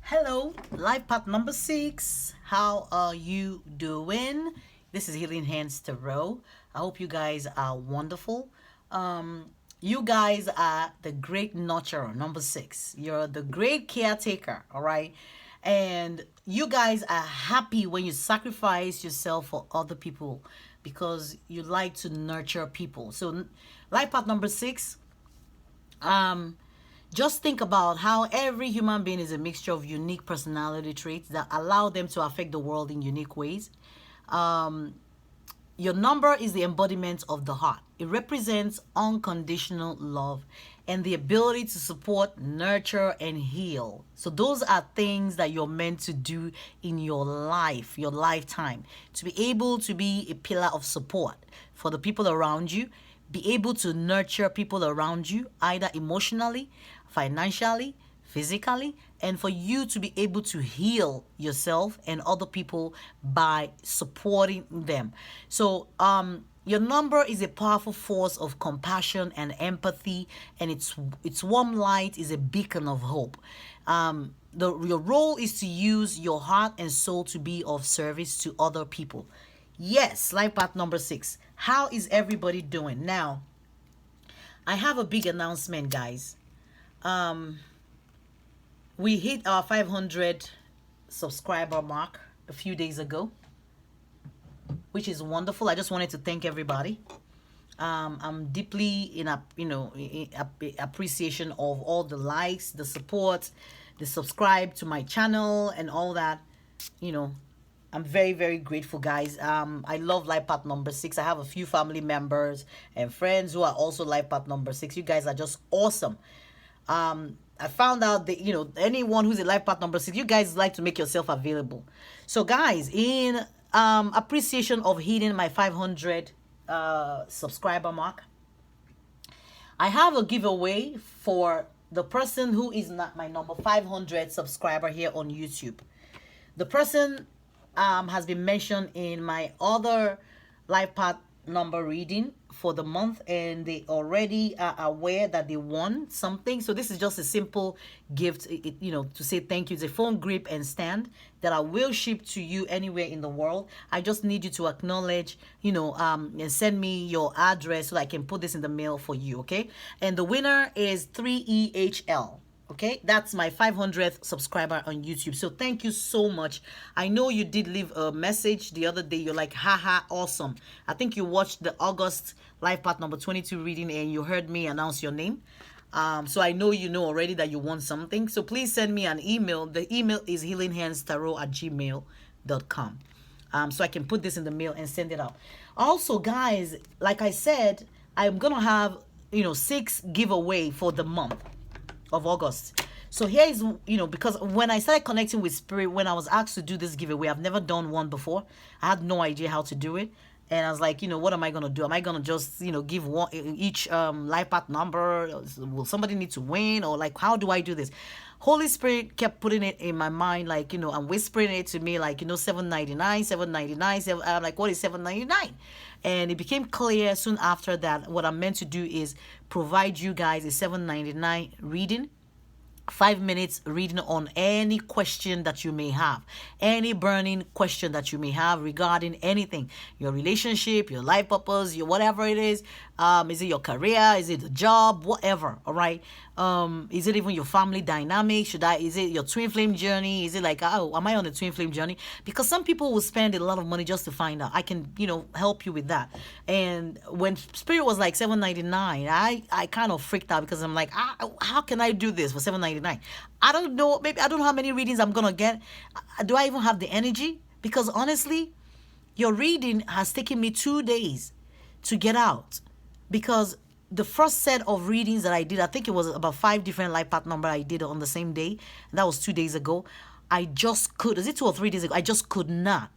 Hello, life path number 6. How are you doing? This is Healing Hands Tarot. I hope you guys are wonderful. You guys are the great nurturer, number 6. You're the great caretaker, all right? And you guys are happy when you sacrifice yourself for other people because you like to nurture people. So, life path number 6, um, just think about how every human being is a mixture of unique personality traits that allow them to affect the world in unique ways. Um, your number is the embodiment of the heart. It represents unconditional love and the ability to support, nurture, and heal. So, those are things that you're meant to do in your life, your lifetime, to be able to be a pillar of support for the people around you, be able to nurture people around you, either emotionally, financially, physically, and for you to be able to heal yourself and other people by supporting them. So, your number is a powerful force of compassion and empathy, and its warm light is a beacon of hope. Your role is to use your heart and soul to be of service to other people. Yes, life path number 6. How is everybody doing? Now, I have a big announcement, guys. Um, we hit our 500 subscriber mark a few days ago, which is wonderful. I just wanted to thank everybody. I'm deeply in appreciation of all the likes, the support, the subscribe to my channel, and all that. You know, I'm very, very grateful, guys. I love life path number 6. I have a few family members and friends who are also life path number 6. You guys are just awesome. I found out that, anyone who's a life path number 6, you guys like to make yourself available. So, guys, in appreciation of hitting my 500 subscriber mark, I have a giveaway for the person who is not my number 500 subscriber here on YouTube. The person has been mentioned in my other life path number reading for the month, and they already are aware that they won something. So this is just a simple gift, to say thank you. It's a phone grip and stand that I will ship to you anywhere in the world. I just need you to acknowledge, and send me your address so I can put this in the mail for you, okay? And the winner is 3EHL. Okay, that's my 500th subscriber on YouTube. So thank you so much. I know you did leave a message the other day. You're like, haha, awesome. I think you watched the August life path number 22 reading and you heard me announce your name. So I know you know already that you want something. So please send me an email. The email is healinghandstarot@gmail.com. So I can put this in the mail and send it out. Also, guys, like I said, I'm going to have, 6 giveaway for the month of August. So here is, because when I started connecting with Spirit, when I was asked to do this giveaway, I've never done one before. I had no idea how to do it. And I was like, what am I going to do? Am I going to just, give one each life path number? Will somebody need to win? Or like, how do I do this? Holy Spirit kept putting it in my mind, like, and whispering it to me, like, $7.99, $7.99. I'm like, what is $7.99? And it became clear soon after that what I'm meant to do is provide you guys a $7.99 reading, 5 minutes reading on any question that you may have, any burning question that you may have regarding anything, your relationship, your life purpose, your whatever it is. Is it your career? Is it a job? Whatever. All right. Is it even your family dynamic? Is it your twin flame journey? Is it like, oh, am I on a twin flame journey? Because some people will spend a lot of money just to find out. I can, help you with that. And when Spirit was like $7.99, I kind of freaked out because I'm like, how can I do this for $7.99? I don't know. Maybe I don't know how many readings I'm going to get. Do I even have the energy? Because honestly, your reading has taken me 2 days to get out. Because the first set of readings that I did, I think it was about 5 different life path number I did on the same day. And that was 2 days ago. Is it 2 or 3 days ago? I just could not.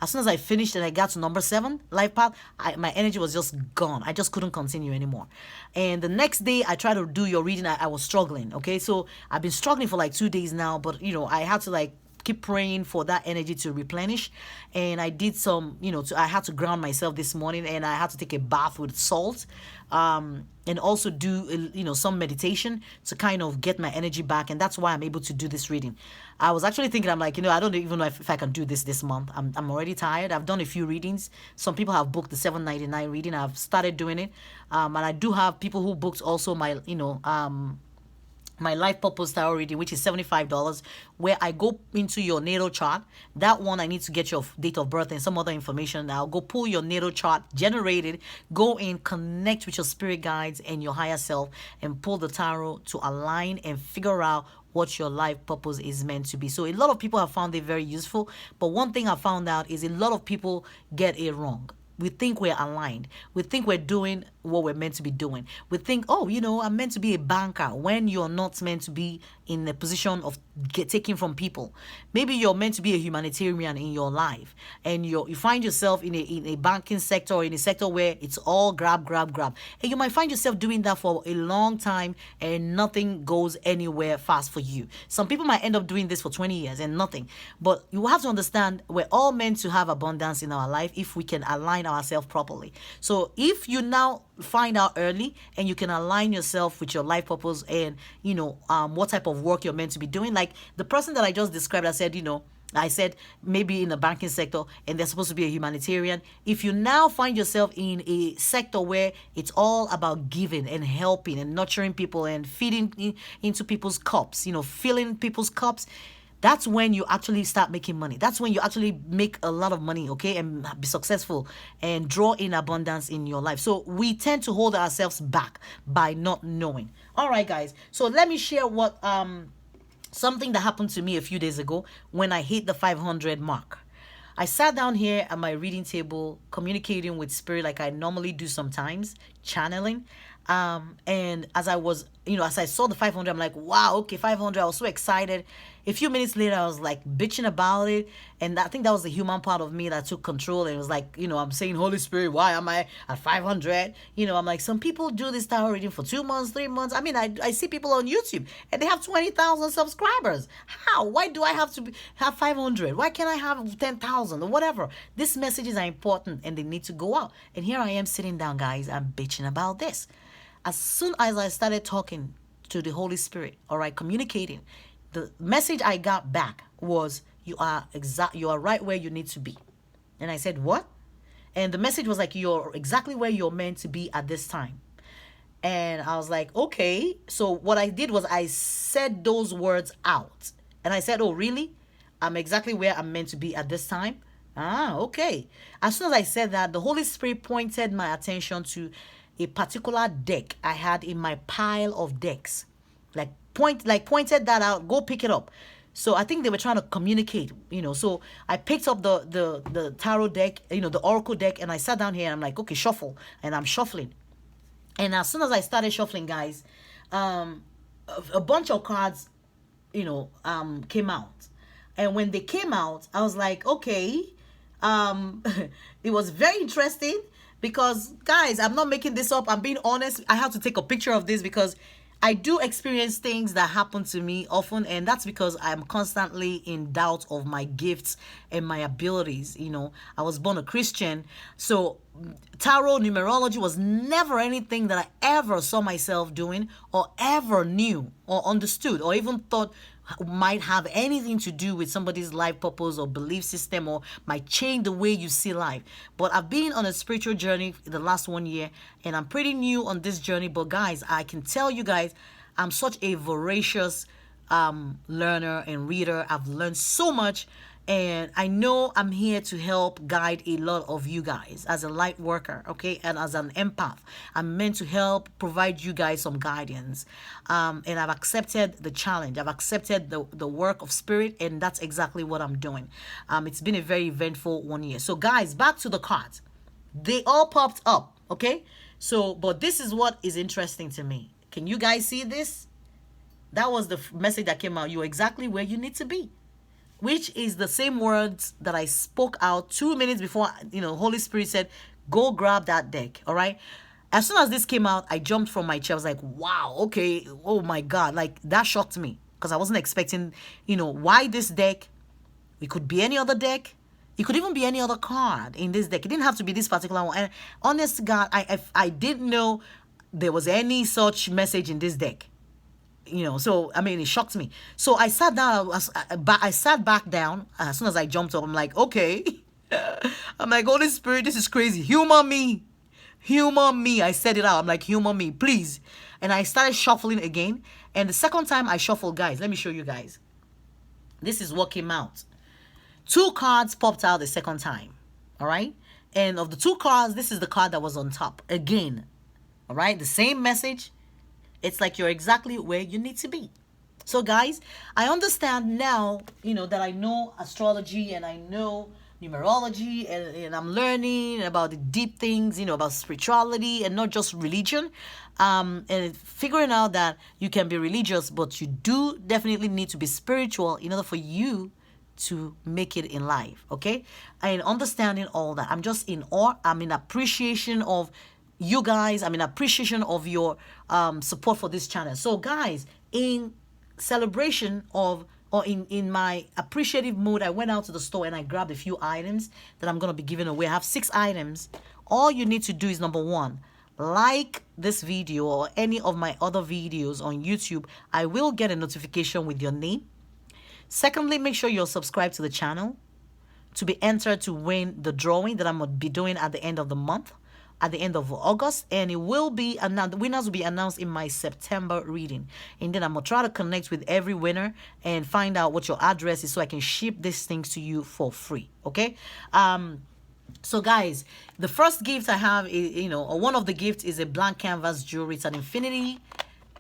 As soon as I finished and I got to number 7, life path, my energy was just gone. I just couldn't continue anymore. And the next day I tried to do your reading. I was struggling. Okay. So I've been struggling for like 2 days now, but I had to like keep praying for that energy to replenish. And I did some, I had to ground myself this morning, and I had to take a bath with salt, and also do some meditation to kind of get my energy back. And that's why I'm able to do this reading. I was actually thinking, I'm like, I don't even know if I can do this month. I'm already tired. I've done a few readings. Some people have booked the 7.99 reading. I've started doing it, and I do have people who booked also my life purpose tarot reading, which is $75, where I go into your natal chart. That one, I need to get your date of birth and some other information. I'll go pull your natal chart, generate it, go in, connect with your spirit guides and your higher self, and pull the tarot to align and figure out what your life purpose is meant to be. So a lot of people have found it very useful, but one thing I found out is a lot of people get it wrong. We think we're aligned. We think we're doing what we're meant to be doing. We think, oh, I'm meant to be a banker, when you're not meant to be in a position of taking from people. Maybe you're meant to be a humanitarian in your life, and you find yourself in a banking sector, or in a sector where it's all grab, grab, grab. And you might find yourself doing that for a long time, and nothing goes anywhere fast for you. Some people might end up doing this for 20 years and nothing. But you have to understand, we're all meant to have abundance in our life if we can align ourselves properly. So if you now find out early, and you can align yourself with your life purpose, and what type of work you're meant to be doing, like the person that I just described, I said maybe in the banking sector, and they're supposed to be a humanitarian. If you now find yourself in a sector where it's all about giving and helping and nurturing people and feeding into people's cups, filling people's cups, that's when you actually start making money. That's when you actually make a lot of money, okay, and be successful and draw in abundance in your life. So we tend to hold ourselves back by not knowing. All right, guys. So let me share what something that happened to me a few days ago when I hit the 500 mark. I sat down here at my reading table, communicating with spirit like I normally do sometimes, channeling. And as I was, as I saw the 500, I'm like, wow, okay, 500. I was so excited. A few minutes later, I was like bitching about it. And I think that was the human part of me that took control. And it was like, I'm saying, Holy Spirit, why am I at 500? I'm like, some people do this tarot reading for 2 months, 3 months. I mean, I see people on YouTube and they have 20,000 subscribers. How? Why do I have to have 500? Why can't I have 10,000 or whatever? These messages are important and they need to go out. And here I am sitting down, guys. I'm bitching about this. As soon as I started talking to the Holy Spirit, all right, communicating, the message I got back was, you are right where you need to be. And I said, what? And the message was like, you're exactly where you're meant to be at this time. And I was like, okay. So what I did was I said those words out. And I said, oh, really? I'm exactly where I'm meant to be at this time? Ah, okay. As soon as I said that, the Holy Spirit pointed my attention to a particular deck I had in my pile of decks. Pointed that out, go pick it up. So I think they were trying to communicate, So I picked up the tarot deck, the oracle deck, and I sat down here and I'm like, okay, shuffle. And I'm shuffling. And as soon as I started shuffling, guys, a bunch of cards, came out. And when they came out, I was like, okay, it was very interesting because, guys, I'm not making this up. I'm being honest. I have to take a picture of this because I do experience things that happen to me often, and that's because I'm constantly in doubt of my gifts and my abilities. I was born a Christian, so tarot, numerology was never anything that I ever saw myself doing or ever knew or understood or even thought might have anything to do with somebody's life purpose or belief system or might change the way you see life. But I've been on a spiritual journey the last 1 year and I'm pretty new on this journey. But guys, I can tell you guys, I'm such a voracious learner and reader. I've learned so much. And I know I'm here to help guide a lot of you guys as a light worker, okay? And as an empath, I'm meant to help provide you guys some guidance. And I've accepted the challenge. I've accepted the work of spirit, and that's exactly what I'm doing. It's been a very eventful 1 year. So guys, back to the cards. They all popped up, okay? So, but this is what is interesting to me. Can you guys see this? That was the message that came out. You're exactly where you need to be. Which is the same words that I spoke out 2 minutes before, Holy Spirit said, go grab that deck, all right? As soon as this came out, I jumped from my chair. I was like, wow, okay, oh my God. Like, that shocked me because I wasn't expecting, why this deck? It could be any other deck. It could even be any other card in this deck. It didn't have to be this particular one. And honest to God, I didn't know there was any such message in this deck. So I mean, it shocked me. So I sat down. I sat back down as soon as I jumped up. I'm like, okay. I'm like, Holy Spirit, this is crazy. Humor me. Humor me. I said it out. I'm like, humor me, please. And I started shuffling again. And the second time I shuffled, guys, let me show you guys. This is what came out. 2 cards popped out the second time. All right. And of the 2 cards, this is the card that was on top. Again. All right. The same message. It's like you're exactly where you need to be. So, guys, I understand now, that I know astrology and I know numerology, and I'm learning about the deep things, about spirituality and not just religion. And figuring out that you can be religious, but you do definitely need to be spiritual in order for you to make it in life. Okay? And understanding all that, I'm just in awe. I'm in appreciation of you guys. I'm in appreciation of your support for this channel. So, guys, in celebration of, or in my appreciative mood, I went out to the store and I grabbed a few items that I'm going to be giving away. I have 6 items. All you need to do is, number 1, like this video or any of my other videos on YouTube. I will get a notification with your name. Secondly, make sure you're subscribed to the channel to be entered to win the drawing that I'm going to be doing at the end of the month, at the end of August, and it will be announced. The winners will be announced in my September reading, and then I'm gonna try to connect with every winner and find out what your address is so I can ship these things to you for free. Okay. So, guys, the first gift I have is, or one of the gifts is a blank canvas jewelry. It's an infinity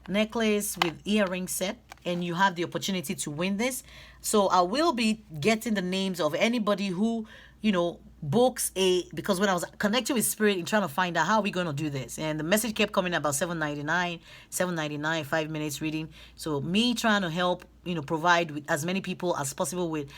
necklace with earring set, and you have the opportunity to win this. So I will be getting the names of anybody who books because when I was connecting with Spirit and trying to find out how are we going to do this, and the message kept coming about $7.99 5 minutes reading. So me trying to help provide with as many people as possible with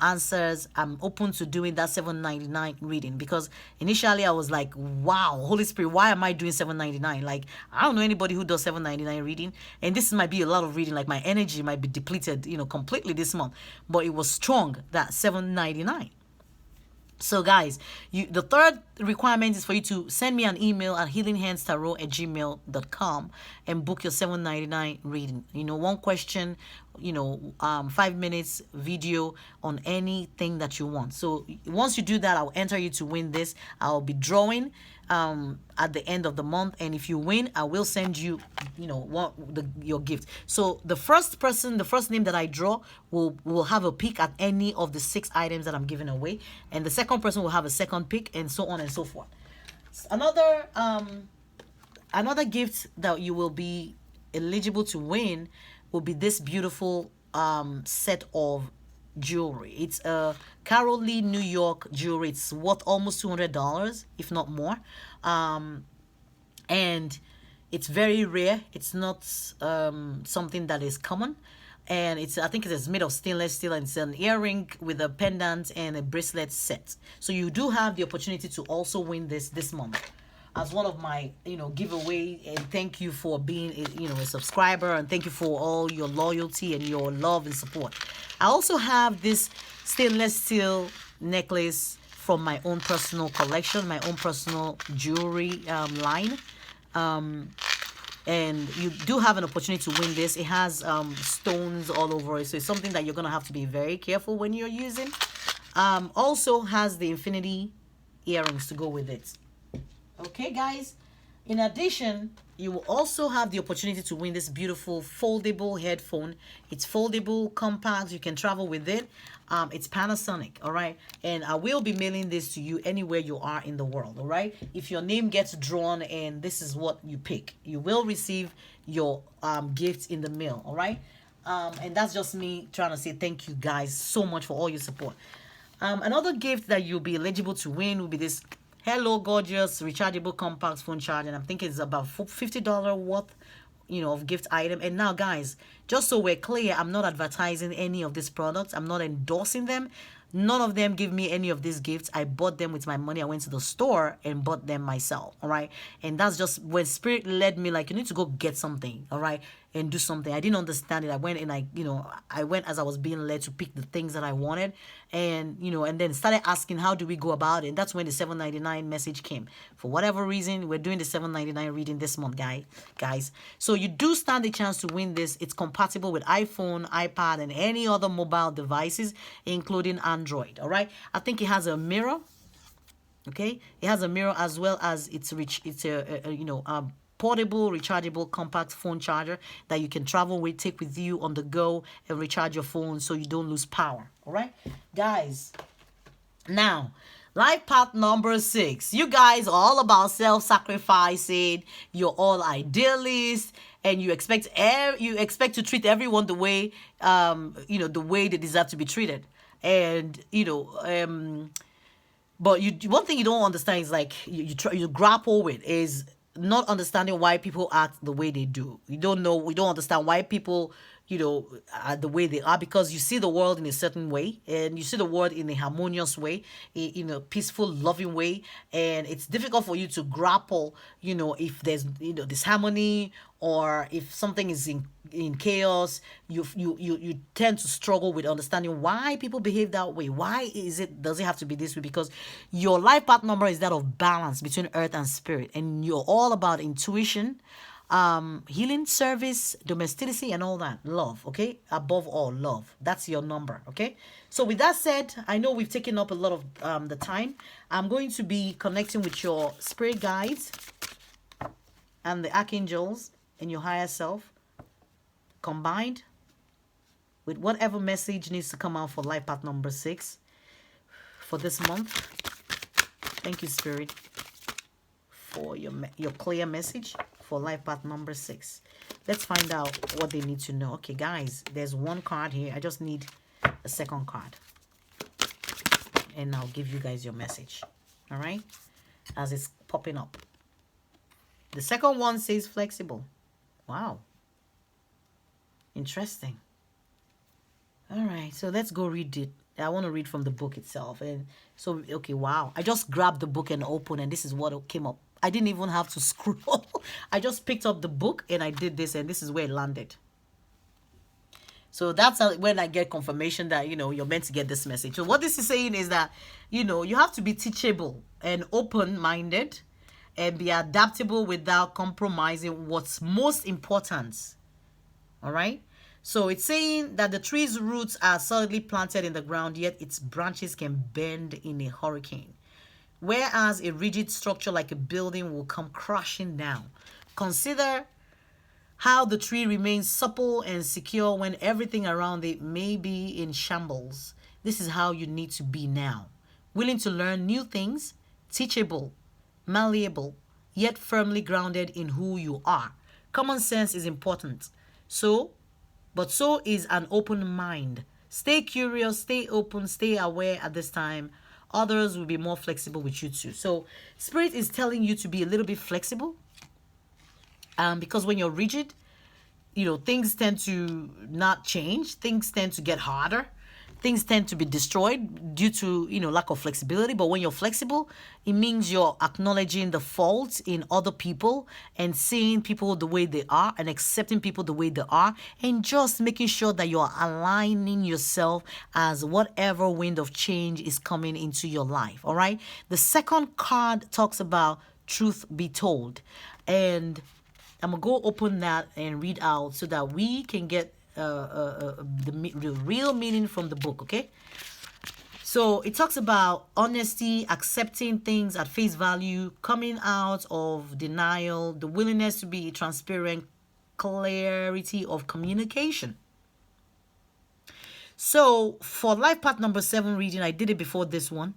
answers. I'm open to doing that $7.99 reading, because initially I was like, wow, Holy Spirit, why am I doing $7.99? Like, I don't know anybody who does $7.99 reading, and this might be a lot of reading. Like, my energy might be depleted completely this month, but it was strong, that $7.99. So, guys, the third requirement is for you to send me an email at healinghandstarot@gmail.com and book your $7.99 reading. One question, 5 minutes video on anything that you want. So once you do that, I'll enter you to win this. I'll be drawing at the end of the month, and if you win, I will send you your gift. So the first name that I draw will have a pick at any of the 6 items that I'm giving away, and the second person will have a second pick, and so on and so forth. Another gift that you will be eligible to win will be this beautiful set of jewelry. It's a Carol Lee New York jewelry. It's worth almost $200, if not more, and it's very rare. It's not something that is common, and I think it's made of stainless steel, and it's an earring with a pendant and a bracelet set. So you do have the opportunity to also win this month as one of my giveaway. And thank you for being a subscriber, and thank you for all your loyalty and your love and support. I also have this stainless steel necklace from my own personal collection, my own personal jewelry line, and you do have an opportunity to win this. It has stones all over it, so it's something that you're gonna have to be very careful when you're using. Also has the infinity earrings to go with it. Okay, guys, in addition, you will also have the opportunity to win this beautiful foldable headphone. It's foldable, compact, you can travel with it. It's Panasonic, all right? And I will be mailing this to you anywhere you are in the world, all right? If your name gets drawn and this is what you pick, you will receive your gift in the mail, all right? And that's just me trying to say thank you guys so much for all your support. Another gift that you'll be eligible to win will be this Hello Gorgeous rechargeable compact phone charger, and I'm thinking it's about $50 worth of gift item. And now, guys, just so we're clear, I'm not advertising any of these products. I'm not endorsing them. None of them give me any of these gifts. I bought them with my money. I went to the store and bought them myself, all right? And that's just when Spirit led me, like, you need to go get something, all right? and do something. I didn't understand it. I went and I went as I was being led to pick the things that I wanted, and and then started asking, how do we go about it? And that's when the 799 message came. For whatever reason, we're doing the 799 reading this month, guys. So you do stand a chance to win this. It's compatible with iPhone, iPad, and any other mobile devices, including Android. All right. I think it has a mirror. Okay, it has a mirror as well as it's a portable, rechargeable, compact phone charger that you can travel with, take with you on the go, and recharge your phone so you don't lose power. All right, guys. Now, life path number 6. You guys are all about self-sacrificing. You're all idealists, and you expect to treat everyone the way the way they deserve to be treated, and but one thing you don't understand is like you grapple with is not understanding why people act the way they do. You don't understand why people are the way they are, because you see the world in a certain way, and you see the world in a harmonious way, in a peaceful, loving way, and it's difficult for you to grapple if there's disharmony, or if something is in chaos. You tend to struggle with understanding why people behave that way. Why does it have to be this way? Because your life path number is that of balance between earth and spirit, and you're all about intuition, healing, service, domesticity, and all that. Love. Okay, above all, love. That's your number. Okay, so with that said, I know we've taken up a lot of the time. I'm going to be connecting with your spirit guides and the archangels and your higher self, combined with whatever message needs to come out for life path number 6 for this month. Thank you, Spirit, for your clear message for life path number 6. Let's find out what they need to know. Okay, guys, there's one card here. I just need a second card, and I'll give you guys your message. All right, as it's popping up. The second one says flexible. Wow. Interesting. All right, so let's go read it. I want to read from the book itself. And so, okay, wow. I just grabbed the book and opened, and this is what came up. I didn't even have to scroll. I just picked up the book and I did this, and this is where it landed. So that's when I get confirmation that, you're meant to get this message. So what this is saying is that, you have to be teachable and open-minded, and be adaptable without compromising what's most important. All right? So it's saying that the tree's roots are solidly planted in the ground, yet its branches can bend in a hurricane. Whereas a rigid structure like a building will come crashing down. Consider how the tree remains supple and secure when everything around it may be in shambles. This is how you need to be now. Willing to learn new things, teachable, malleable, yet firmly grounded in who you are. Common sense is important. But so is an open mind. Stay curious, stay open, stay aware at this time. Others will be more flexible with you too. So Spirit is telling you to be a little bit flexible. Because when you're rigid, things tend to not change. Things tend to get harder. Things tend to be destroyed due to, lack of flexibility. But when you're flexible, it means you're acknowledging the faults in other people and seeing people the way they are and accepting people the way they are, and just making sure that you're aligning yourself as whatever wind of change is coming into your life. All right. The second card talks about truth be told. And I'm going to go open that and read out so that we can get the real meaning from the book. Okay, so it talks about honesty, accepting things at face value, coming out of denial, the willingness to be transparent, clarity of communication. So for life path number 7 reading, I did it before this one.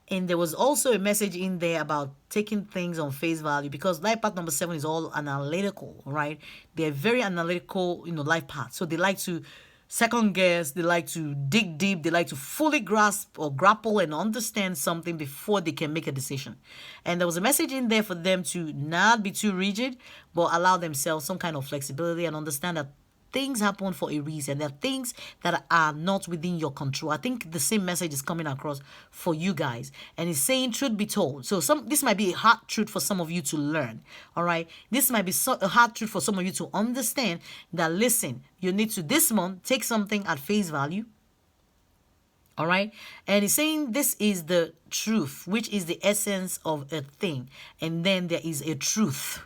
And there was also a message in there about taking things on face value, because life path number 7 is all analytical, right? They're very analytical, life path. So they like to second guess, they like to dig deep, they like to fully grasp or grapple and understand something before they can make a decision. And there was a message in there for them to not be too rigid, but allow themselves some kind of flexibility and understand that things happen for a reason. There are things that are not within your control. I think the same message is coming across for you guys, and it's saying truth be told. So this might be a hard truth for some of you to learn. All right, this might be a hard truth for some of you to understand. That listen, you need to this month take something at face value. All right. And he's saying this is the truth, which is the essence of a thing. And then there is a truth.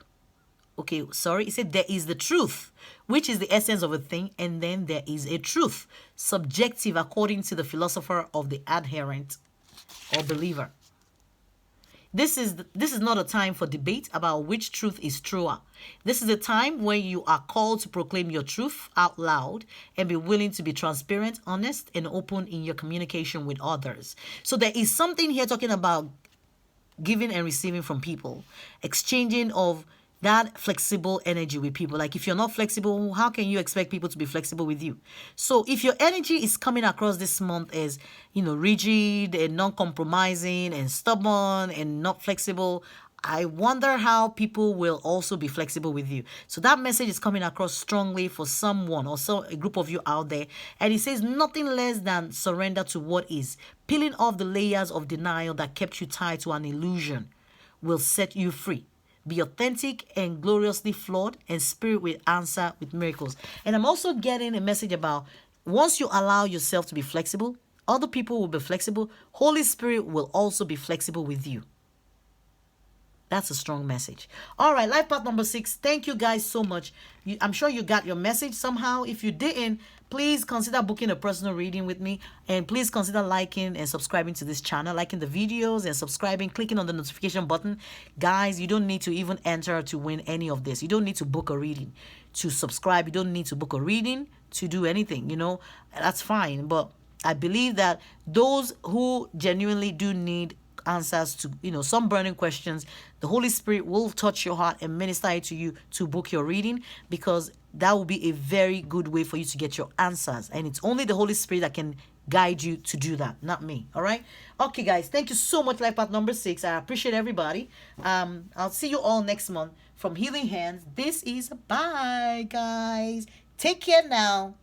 Okay, sorry. He said there is the truth, which is the essence of a thing. And then there is a truth, subjective according to the philosopher of the adherent or believer. This is not a time for debate about which truth is truer. This is a time where you are called to proclaim your truth out loud and be willing to be transparent, honest, and open in your communication with others. So there is something here talking about giving and receiving from people, exchanging of that flexible energy with people. Like if you're not flexible, how can you expect people to be flexible with you? So if your energy is coming across this month as, rigid and non-compromising and stubborn and not flexible, I wonder how people will also be flexible with you. So that message is coming across strongly for someone or a group of you out there. And it says nothing less than surrender to what is. Peeling off the layers of denial that kept you tied to an illusion will set you free. Be authentic and gloriously flawed, and spirit will answer with miracles. And I'm also getting a message about once you allow yourself to be flexible, other people will be flexible. Holy Spirit will also be flexible with you. That's a strong message. All right, life path number 6. Thank you guys so much. I'm sure you got your message somehow. If you didn't, please consider booking a personal reading with me. And please consider liking and subscribing to this channel, liking the videos and subscribing, clicking on the notification button. Guys, you don't need to even enter to win any of this. You don't need to book a reading to subscribe. You don't need to book a reading to do anything. That's fine. But I believe that those who genuinely do need answers to some burning questions, the Holy Spirit will touch your heart and minister it to you to book your reading, because that will be a very good way for you to get your answers, and it's only the Holy Spirit that can guide you to do that, not me. All right, okay guys, thank you so much. Life path number 6. I appreciate everybody. I'll see you all next month from Healing Hands. This is bye guys, take care now.